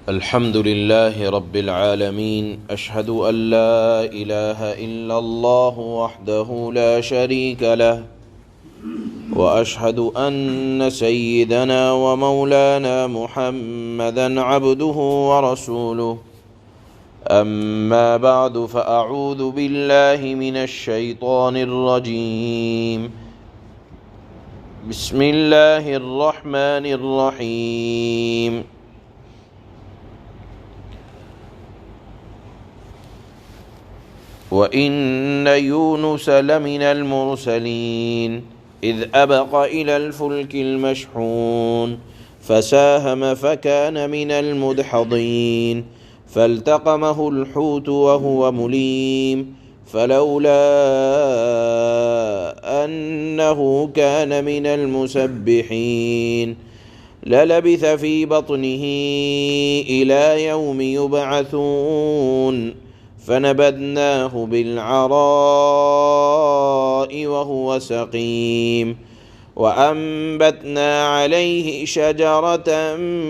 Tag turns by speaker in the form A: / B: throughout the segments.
A: الحمد لله رب العالمين أشهد أن لا إله إلا الله وحده لا شريك له وأشهد أن سيدنا ومولانا محمدا عبده ورسوله أما بعد فأعوذ بالله من الشيطان الرجيم بسم الله الرحمن الرحيم وَإِنَّ يُونُسَ لَمِنَ الْمُرْسَلِينَ إِذْ أَبَقَ إِلَى الْفُلْكِ الْمَشْحُونِ فَسَاهَمَ فَكَانَ مِنَ الْمُدْحَضِينَ فَالْتَقَمَهُ الْحُوتُ وَهُوَ مُلِيمٌ فَلَوْلَا أَنَّهُ كَانَ مِنَ الْمُسَبِّحِينَ لَلَبِثَ فِي بَطْنِهِ إِلَى يَوْمِ يُبْعَثُونَ فنبذناه بالعراء وهو سقيم وأنبتنا عليه شجرة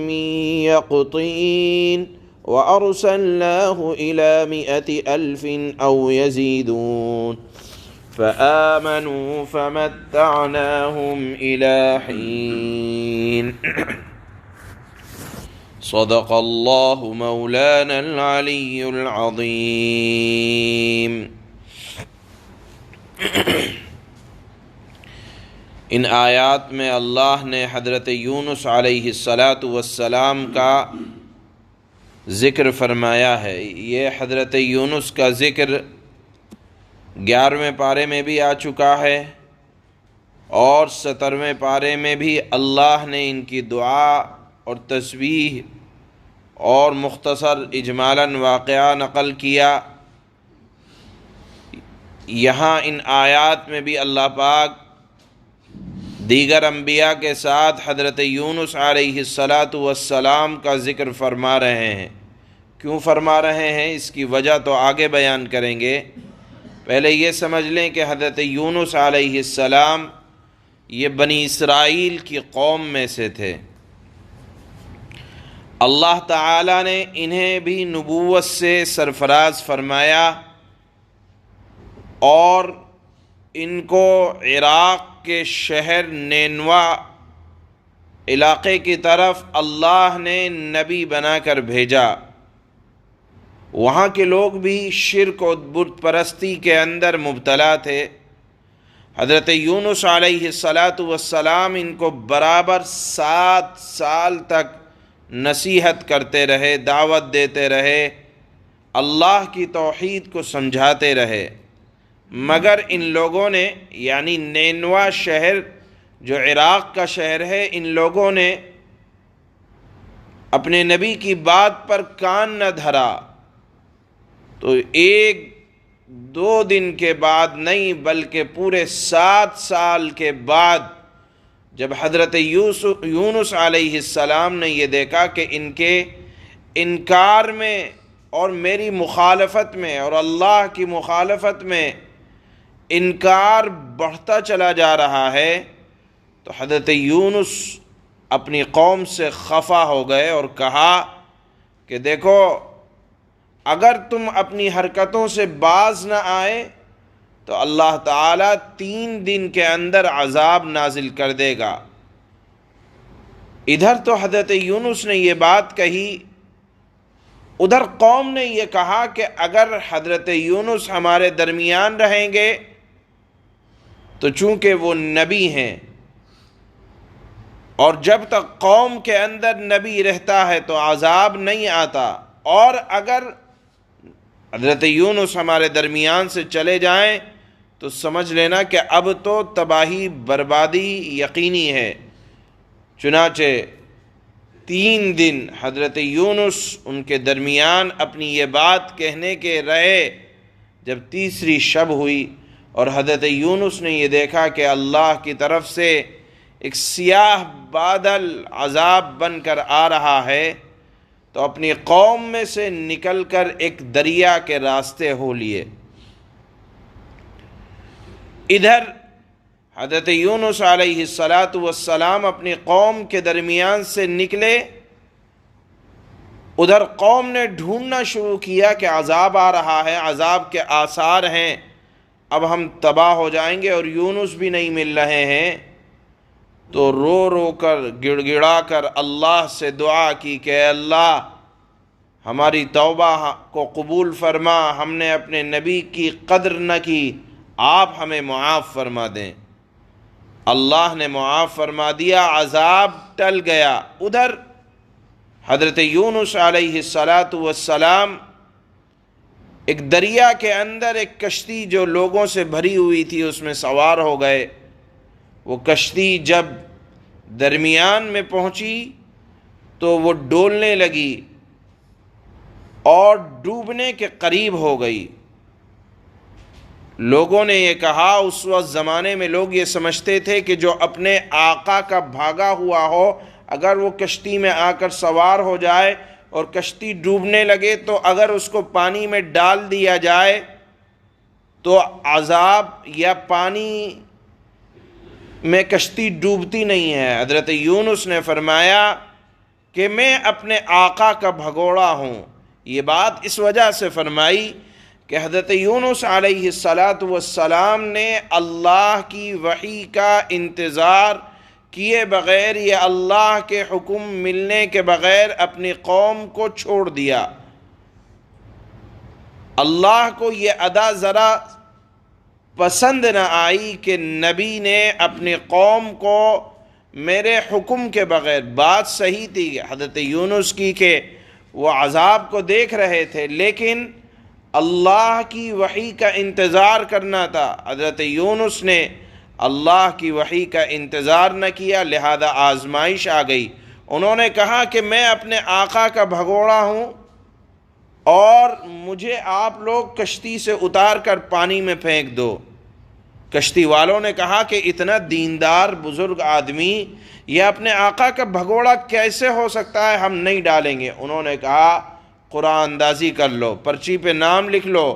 A: من يقطين وأرسلناه إلى 100,000 أو يزيدون فآمنوا فمتعناهم إلى حين صدق اللہ مولانا العلی العظیم۔ ان آیات میں اللہ نے حضرت یونس علیہ السلام کا ذکر فرمایا ہے۔ یہ حضرت یونس کا ذکر 11ویں پارے میں بھی آ چکا ہے اور 17ویں پارے میں بھی اللہ نے ان کی دعا اور تسبیح اور مختصر اجمالاً واقعہ نقل کیا۔ یہاں ان آیات میں بھی اللہ پاک دیگر انبیاء کے ساتھ حضرت یونس علیہ السلام کا ذکر فرما رہے ہیں۔ کیوں فرما رہے ہیں اس کی وجہ تو آگے بیان کریں گے۔ پہلے یہ سمجھ لیں کہ حضرت یونس علیہ السلام یہ بنی اسرائیل کی قوم میں سے تھے۔ اللہ تعالیٰ نے انہیں بھی نبوت سے سرفراز فرمایا اور ان کو عراق کے شہر نینوا علاقے کی طرف اللہ نے نبی بنا کر بھیجا۔ وہاں کے لوگ بھی شرک و بت پرستی کے اندر مبتلا تھے۔ حضرت یونس علیہ السلام ان کو برابر 7 سال تک نصیحت کرتے رہے، دعوت دیتے رہے، اللہ کی توحید کو سمجھاتے رہے، مگر ان لوگوں نے یعنی نینوا شہر جو عراق کا شہر ہے، ان لوگوں نے اپنے نبی کی بات پر کان نہ دھرا۔ تو 1-2 دن کے بعد نہیں بلکہ پورے 7 سال کے بعد جب حضرت یونس علیہ السلام نے یہ دیکھا کہ ان کے انکار میں اور میری مخالفت میں اور اللہ کی مخالفت میں انکار بڑھتا چلا جا رہا ہے، تو حضرت یونس اپنی قوم سے خفا ہو گئے اور کہا کہ دیکھو اگر تم اپنی حرکتوں سے باز نہ آئے تو اللہ تعالیٰ 3 دن کے اندر عذاب نازل کر دے گا۔ ادھر تو حضرت یونس نے یہ بات کہی، ادھر قوم نے یہ کہا کہ اگر حضرت یونس ہمارے درمیان رہیں گے تو چونکہ وہ نبی ہیں اور جب تک قوم کے اندر نبی رہتا ہے تو عذاب نہیں آتا، اور اگر حضرت یونس ہمارے درمیان سے چلے جائیں تو سمجھ لینا کہ اب تو تباہی بربادی یقینی ہے۔ چنانچہ 3 دن حضرت یونس ان کے درمیان اپنی یہ بات کہنے کے رہے۔ جب تیسری شب ہوئی اور حضرت یونس نے یہ دیکھا کہ اللہ کی طرف سے ایک سیاہ بادل عذاب بن کر آ رہا ہے، تو اپنی قوم میں سے نکل کر ایک دریا کے راستے ہو لیے۔ ادھر حضرت یونس علیہ السلام اپنی قوم کے درمیان سے نکلے، ادھر قوم نے ڈھونڈنا شروع کیا کہ عذاب آ رہا ہے، عذاب کے آثار ہیں، اب ہم تباہ ہو جائیں گے، اور یونس بھی نہیں مل رہے ہیں۔ تو رو رو کر گڑ گڑا کر اللہ سے دعا کی کہ اے اللہ ہماری توبہ کو قبول فرما، ہم نے اپنے نبی کی قدر نہ کی، آپ ہمیں معاف فرما دیں۔ اللہ نے معاف فرما دیا، عذاب ٹل گیا۔ ادھر حضرت یونس علیہ السلام ایک دریا کے اندر ایک کشتی جو لوگوں سے بھری ہوئی تھی اس میں سوار ہو گئے۔ وہ کشتی جب درمیان میں پہنچی تو وہ ڈولنے لگی اور ڈوبنے کے قریب ہو گئی۔ لوگوں نے یہ کہا، اس وقت زمانے میں لوگ یہ سمجھتے تھے کہ جو اپنے آقا کا بھاگا ہوا ہو، اگر وہ کشتی میں آ کر سوار ہو جائے اور کشتی ڈوبنے لگے تو اگر اس کو پانی میں ڈال دیا جائے تو عذاب یا پانی میں کشتی ڈوبتی نہیں ہے۔ حضرت یونس نے فرمایا کہ میں اپنے آقا کا بھگوڑا ہوں۔ یہ بات اس وجہ سے فرمائی کہ حضرت یونس علیہ السلام نے اللہ کی وحی کا انتظار کیے بغیر یا اللہ کے حکم ملنے کے بغیر اپنی قوم کو چھوڑ دیا۔ اللہ کو یہ ادا ذرا پسند نہ آئی کہ نبی نے اپنی قوم کو میرے حکم کے بغیر، بات صحیح تھی حضرت یونس کی کہ وہ عذاب کو دیکھ رہے تھے لیکن اللہ کی وحی کا انتظار کرنا تھا۔ حضرت یونس نے اللہ کی وحی کا انتظار نہ کیا، لہذا آزمائش آ گئی۔ انہوں نے کہا کہ میں اپنے آقا کا بھگوڑا ہوں اور مجھے آپ لوگ کشتی سے اتار کر پانی میں پھینک دو۔ کشتی والوں نے کہا کہ اتنا دیندار بزرگ آدمی یہ اپنے آقا کا بھگوڑا کیسے ہو سکتا ہے، ہم نہیں ڈالیں گے۔ انہوں نے کہا قرآن اندازی کر لو، پرچی پہ نام لکھ لو۔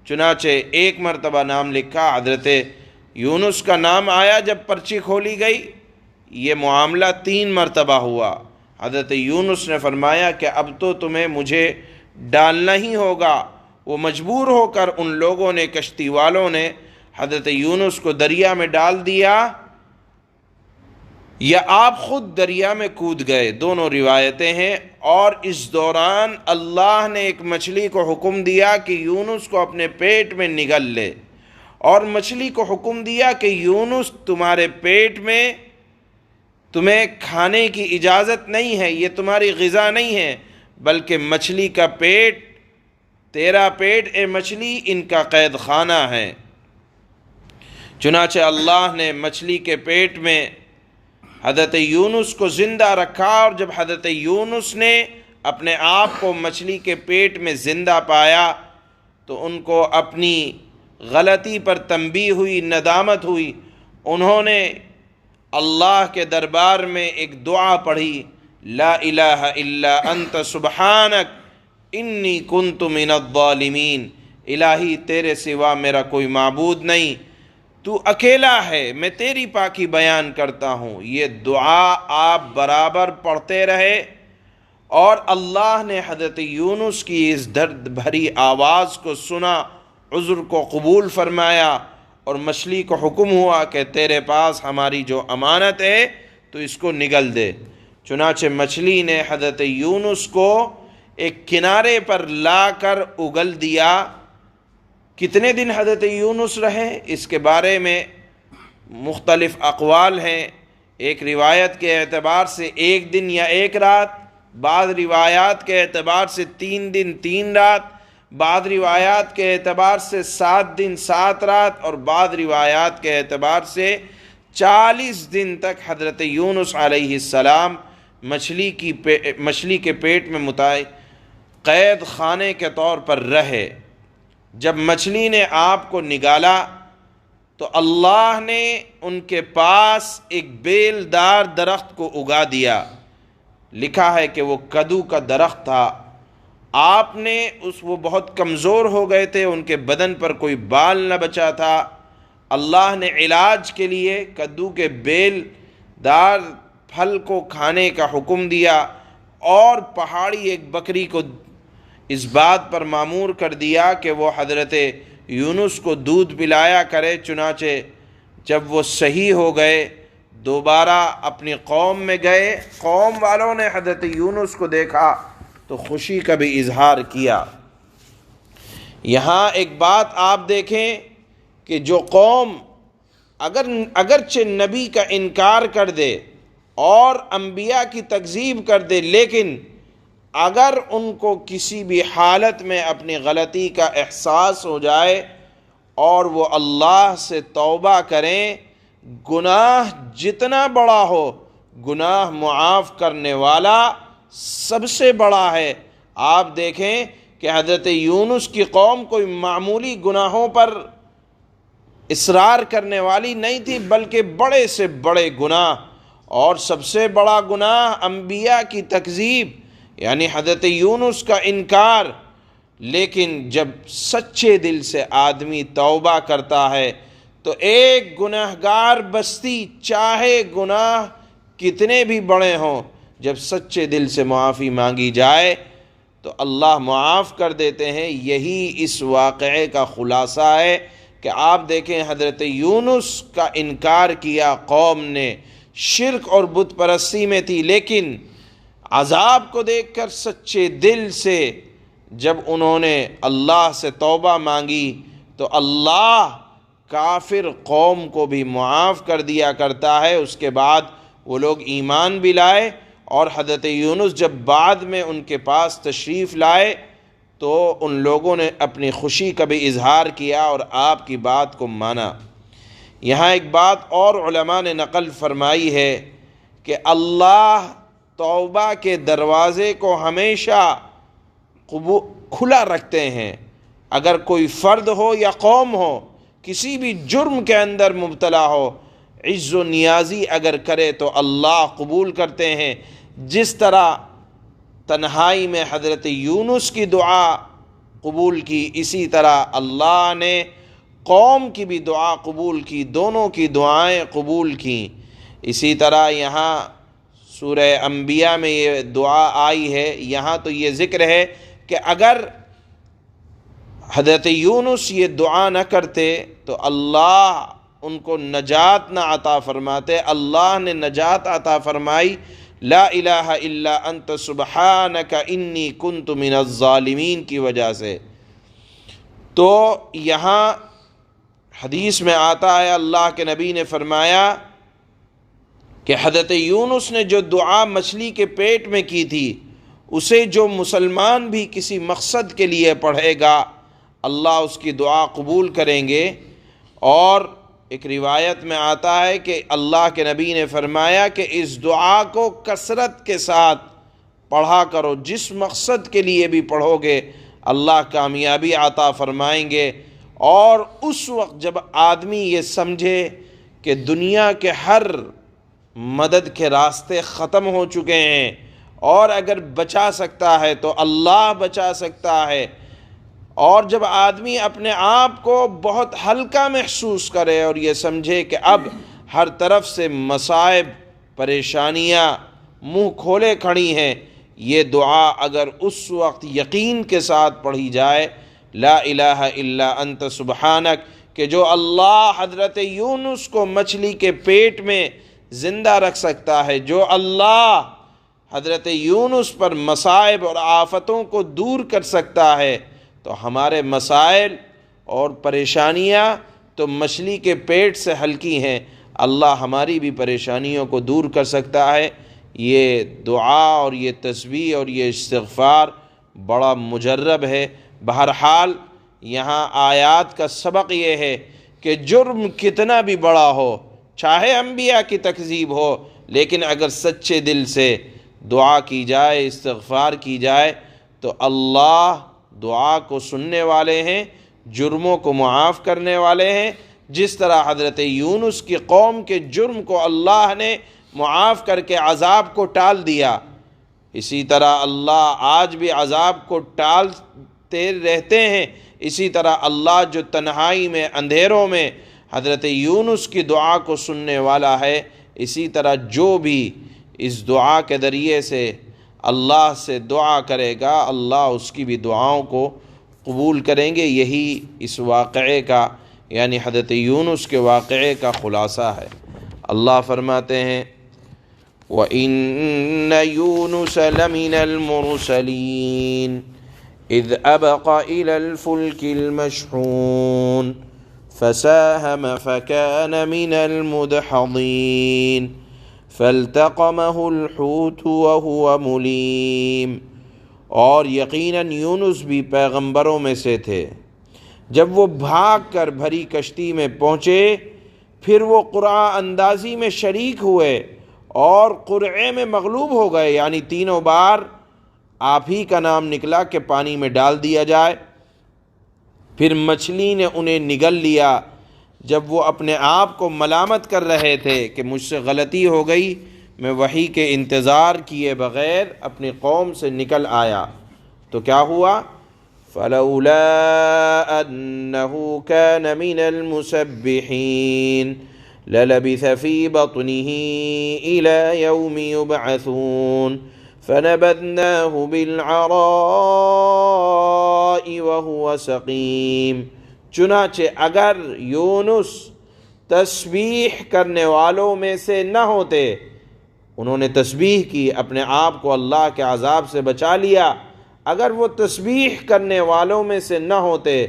A: چنانچہ ایک مرتبہ نام لکھا، حضرت یونس کا نام آیا، جب پرچی کھولی گئی یہ معاملہ 3 مرتبہ ہوا۔ حضرت یونس نے فرمایا کہ اب تو تمہیں مجھے ڈالنا ہی ہوگا۔ وہ مجبور ہو کر ان لوگوں نے، کشتی والوں نے حضرت یونس کو دریا میں ڈال دیا یا آپ خود دریا میں کود گئے، دونوں روایتیں ہیں۔ اور اس دوران اللہ نے ایک مچھلی کو حکم دیا کہ یونس کو اپنے پیٹ میں نگل لے، اور مچھلی کو حکم دیا کہ یونس تمہارے پیٹ میں تمہیں کھانے کی اجازت نہیں ہے، یہ تمہاری غذا نہیں ہے، بلکہ مچھلی کا پیٹ، تیرا پیٹ اے مچھلی ان کا قید خانہ ہے۔ چنانچہ اللہ نے مچھلی کے پیٹ میں حضرت یونس کو زندہ رکھا، اور جب حضرت یونس نے اپنے آپ کو مچھلی کے پیٹ میں زندہ پایا تو ان کو اپنی غلطی پر تنبیہ ہوئی، ندامت ہوئی۔ انہوں نے اللہ کے دربار میں ایک دعا پڑھی، لا الہ الا انت سبحانک انی کنت من الظالمین۔ الہی تیرے سوا میرا کوئی معبود نہیں، تو اکیلا ہے، میں تیری پاکی بیان کرتا ہوں۔ یہ دعا آپ برابر پڑھتے رہے، اور اللہ نے حضرت یونس کی اس درد بھری آواز کو سنا، عذر کو قبول فرمایا، اور مچھلی کو حکم ہوا کہ تیرے پاس ہماری جو امانت ہے تو اس کو نگل دے۔ چنانچہ مچھلی نے حضرت یونس کو ایک کنارے پر لا کر اگل دیا۔ کتنے دن حضرت یونس رہے اس کے بارے میں مختلف اقوال ہیں۔ ایک روایت کے اعتبار سے 1 دن یا 1 رات، بعض روایات کے اعتبار سے 3 دن 3 رات، بعض روایات کے اعتبار سے 7 دن 7 رات، اور بعض روایات کے اعتبار سے 40 دن تک حضرت یونس علیہ السلام مچھلی کے پیٹ میں قید خانے کے طور پر رہے۔ جب مچھلی نے آپ کو نگالا تو اللہ نے ان کے پاس ایک بیلدار درخت کو اگا دیا۔ لکھا ہے کہ وہ کدو کا درخت تھا۔ آپ نے وہ بہت کمزور ہو گئے تھے، ان کے بدن پر کوئی بال نہ بچا تھا۔ اللہ نے علاج کے لیے کدو کے بیل دار پھل کو کھانے کا حکم دیا، اور پہاڑی ایک بکری کو اس بات پر مامور کر دیا کہ وہ حضرت یونس کو دودھ پلایا کرے۔ چنانچہ جب وہ صحیح ہو گئے دوبارہ اپنی قوم میں گئے، قوم والوں نے حضرت یونس کو دیکھا تو خوشی کا بھی اظہار کیا۔ یہاں ایک بات آپ دیکھیں کہ جو قوم اگرچہ نبی کا انکار کر دے اور انبیاء کی تکذیب کر دے، لیکن اگر ان کو کسی بھی حالت میں اپنی غلطی کا احساس ہو جائے اور وہ اللہ سے توبہ کریں، گناہ جتنا بڑا ہو، گناہ معاف کرنے والا سب سے بڑا ہے۔ آپ دیکھیں کہ حضرت یونس کی قوم کوئی معمولی گناہوں پر اصرار کرنے والی نہیں تھی، بلکہ بڑے سے بڑے گناہ، اور سب سے بڑا گناہ انبیاء کی تکذیب یعنی حضرت یونس کا انکار۔ لیکن جب سچے دل سے آدمی توبہ کرتا ہے تو ایک گناہگار بستی چاہے گناہ کتنے بھی بڑے ہوں، جب سچے دل سے معافی مانگی جائے تو اللہ معاف کر دیتے ہیں۔ یہی اس واقعے کا خلاصہ ہے کہ آپ دیکھیں حضرت یونس کا انکار کیا قوم نے، شرک اور بت پرستی میں تھی، لیکن عذاب کو دیکھ کر سچے دل سے جب انہوں نے اللہ سے توبہ مانگی تو اللہ کافر قوم کو بھی معاف کر دیا کرتا ہے۔ اس کے بعد وہ لوگ ایمان بھی لائے، اور حضرت یونس جب بعد میں ان کے پاس تشریف لائے تو ان لوگوں نے اپنی خوشی کا بھی اظہار کیا اور آپ کی بات کو مانا۔ یہاں ایک بات اور علماء نے نقل فرمائی ہے کہ اللہ توبہ کے دروازے کو ہمیشہ کھلا رکھتے ہیں۔ اگر کوئی فرد ہو یا قوم ہو کسی بھی جرم کے اندر مبتلا ہو، عجز و نیازی اگر کرے تو اللہ قبول کرتے ہیں۔ جس طرح تنہائی میں حضرت یونس کی دعا قبول کی، اسی طرح اللہ نے قوم کی بھی دعا قبول کی، دونوں کی دعائیں قبول کیں۔ اسی طرح یہاں سورہ انبیاء میں یہ دعا آئی ہے، یہاں تو یہ ذکر ہے کہ اگر حضرت یونس یہ دعا نہ کرتے تو اللہ ان کو نجات نہ عطا فرماتے۔ اللہ نے نجات عطا فرمائی، لا الہ الا انت سبحانک انی کنت من الظالمین کی وجہ سے۔ تو یہاں حدیث میں آتا ہے اللہ کے نبی نے فرمایا کہ حضرت یونس نے جو دعا مچھلی کے پیٹ میں کی تھی اسے جو مسلمان بھی کسی مقصد کے لیے پڑھے گا اللہ اس کی دعا قبول کریں گے۔ اور ایک روایت میں آتا ہے کہ اللہ کے نبی نے فرمایا کہ اس دعا کو کثرت کے ساتھ پڑھا کرو، جس مقصد کے لیے بھی پڑھو گے اللہ کامیابی عطا فرمائیں گے۔ اور اس وقت جب آدمی یہ سمجھے کہ دنیا کے ہر مدد کے راستے ختم ہو چکے ہیں اور اگر بچا سکتا ہے تو اللہ بچا سکتا ہے، اور جب آدمی اپنے آپ کو بہت ہلکا محسوس کرے اور یہ سمجھے کہ اب ہر طرف سے مصائب پریشانیاں منہ کھولے کھڑی ہیں، یہ دعا اگر اس وقت یقین کے ساتھ پڑھی جائے، لا الہ الا انت سبحانک، کہ جو اللہ حضرت یونس کو مچھلی کے پیٹ میں زندہ رکھ سکتا ہے، جو اللہ حضرت یونس پر مصائب اور آفتوں کو دور کر سکتا ہے، تو ہمارے مسائل اور پریشانیاں تو مچھلی کے پیٹ سے ہلکی ہیں، اللہ ہماری بھی پریشانیوں کو دور کر سکتا ہے۔ یہ دعا اور یہ تسبیح اور یہ استغفار بڑا مجرب ہے۔ بہرحال یہاں آیات کا سبق یہ ہے کہ جرم کتنا بھی بڑا ہو، چاہے انبیاء کی تکذیب ہو، لیکن اگر سچے دل سے دعا کی جائے، استغفار کی جائے تو اللہ دعا کو سننے والے ہیں، جرموں کو معاف کرنے والے ہیں۔ جس طرح حضرت یونس کی قوم کے جرم کو اللہ نے معاف کر کے عذاب کو ٹال دیا، اسی طرح اللہ آج بھی عذاب کو ٹالتے رہتے ہیں۔ اسی طرح اللہ جو تنہائی میں اندھیروں میں حضرت یونس کی دعا کو سننے والا ہے، اسی طرح جو بھی اس دعا کے ذریعے سے اللہ سے دعا کرے گا اللہ اس کی بھی دعاؤں کو قبول کریں گے۔ یہی اس واقعے کا یعنی حضرت یونس کے واقعے کا خلاصہ ہے۔ اللہ فرماتے ہیں وَإِنَّ يُونُسَ لَمِنَ الْمُرْسَلِينَ إِذْ أَبَقَ إِلَى الْفُلْكِ الْمَشْحُونِ فَسَاهَمَ فَكَانَ مِنَ الْمُدْحَضِينَ فَالْتَقَمَهُ الْحُوتُ وَهُوَ مُلِيمٌ۔ اور یقیناً یونس بھی پیغمبروں میں سے تھے۔ جب وہ بھاگ کر بھری کشتی میں پہنچے پھر وہ قرعہ اندازی میں شریک ہوئے اور قرعے میں مغلوب ہو گئے، یعنی تینوں بار آپ ہی کا نام نکلا کہ پانی میں ڈال دیا جائے۔ پھر مچھلی نے انہیں نگل لیا جب وہ اپنے آپ کو ملامت کر رہے تھے کہ مجھ سے غلطی ہو گئی، میں وحی کے انتظار کیے بغیر اپنی قوم سے نکل آیا۔ تو کیا ہوا؟ فَلَوْلَا أَنَّهُ كَانَ مِنَ الْمُسَبِّحِينَ لَلَبِثَ فِي بَطْنِهِ إِلَى يَوْمِ يُبْعَثُونَ فَنَبَذْنَاهُ بِالْعَرَاءِ وَهُوَ سَقِيمٌ۔ چنانچہ اگر یونس تسبیح کرنے والوں میں سے نہ ہوتے، انہوں نے تسبیح کی، اپنے آپ کو اللہ کے عذاب سے بچا لیا، اگر وہ تسبیح کرنے والوں میں سے نہ ہوتے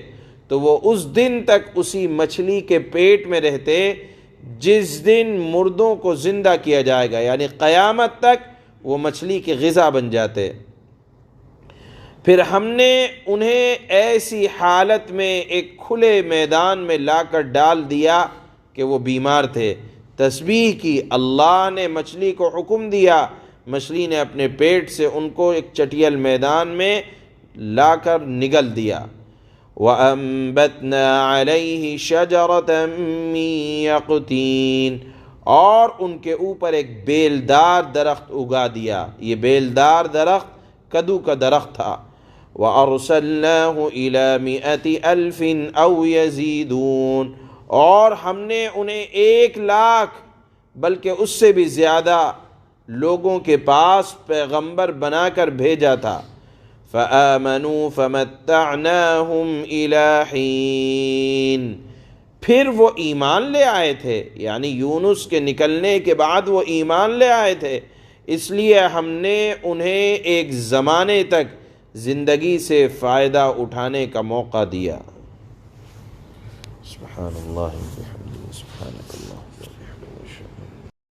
A: تو وہ اس دن تک اسی مچھلی کے پیٹ میں رہتے جس دن مردوں کو زندہ کیا جائے گا، یعنی قیامت تک وہ مچھلی کی غذا بن جاتے۔ پھر ہم نے انہیں ایسی حالت میں ایک کھلے میدان میں لا کر ڈال دیا کہ وہ بیمار تھے، تسبیح کی، اللہ نے مچھلی کو حکم دیا، مچھلی نے اپنے پیٹ سے ان کو ایک چٹیل میدان میں لا کر نگل دیا۔ وَأَنبَتْنَا عَلَيْهِ شَجَرَةً مِّن يَقْطِينٍ، اور ان کے اوپر ایک بیلدار درخت اگا دیا۔ یہ بیلدار درخت کدو کا درخت تھا۔ وَأَرْسَلْنَاهُ إِلَى 100,000 أَوْ يَزِيدُونَ، اور ہم نے انہیں 1,00,000 بلکہ اس سے بھی زیادہ لوگوں کے پاس پیغمبر بنا کر بھیجا تھا۔ فَآمَنُوا فَمَتَّعْنَاهُمْ إِلَى حِينٍ، پھر وہ ایمان لے آئے تھے، یعنی یونس کے نکلنے کے بعد وہ ایمان لے آئے تھے، اس لیے ہم نے انہیں ایک زمانے تک زندگی سے فائدہ اٹھانے کا موقع دیا۔ سبحان اللہ۔